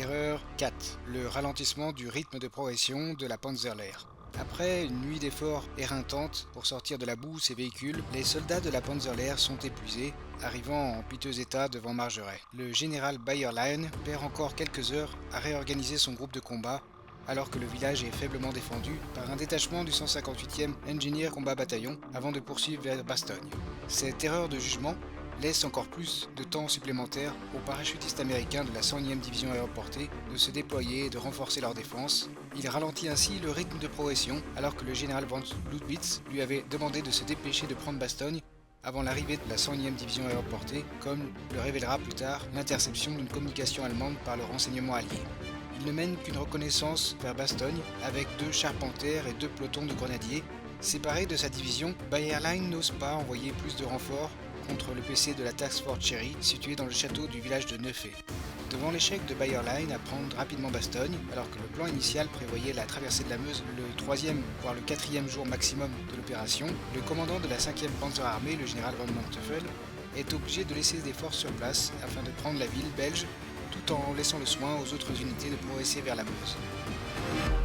Erreur 4. Le ralentissement du rythme de progression de la Panzerlehr. Après une nuit d'efforts éreintante pour sortir de la boue ces véhicules, les soldats de la Panzerlehr sont épuisés, arrivant en piteux état devant Margeray. Le général Bayerlein perd encore quelques heures à réorganiser son groupe de combat, alors que le village est faiblement défendu par un détachement du 158e Engineer Combat Bataillon avant de poursuivre vers Bastogne. Cette erreur de jugement laisse encore plus de temps supplémentaire aux parachutistes américains de la 101e division aéroportée de se déployer et de renforcer leur défense. Il ralentit ainsi le rythme de progression alors que le général von Ludwitz lui avait demandé de se dépêcher de prendre Bastogne avant l'arrivée de la 101e division aéroportée, comme le révélera plus tard l'interception d'une communication allemande par le renseignement allié. Il ne mène qu'une reconnaissance vers Bastogne avec 2 charpentières et 2 pelotons de grenadiers. Séparé de sa division, Bayerlein n'ose pas envoyer plus de renforts contre le PC de la Task Force Cherry situé dans le château du village de Neufey. Devant l'échec de Bayerlein à prendre rapidement Bastogne, alors que le plan initial prévoyait la traversée de la Meuse le 3e voire le 4e jour maximum de l'opération, le commandant de la 5e Panzerarmée, le général von Manteuffel, est obligé de laisser des forces sur place afin de prendre la ville belge tout en laissant le soin aux autres unités de progresser vers la Meuse.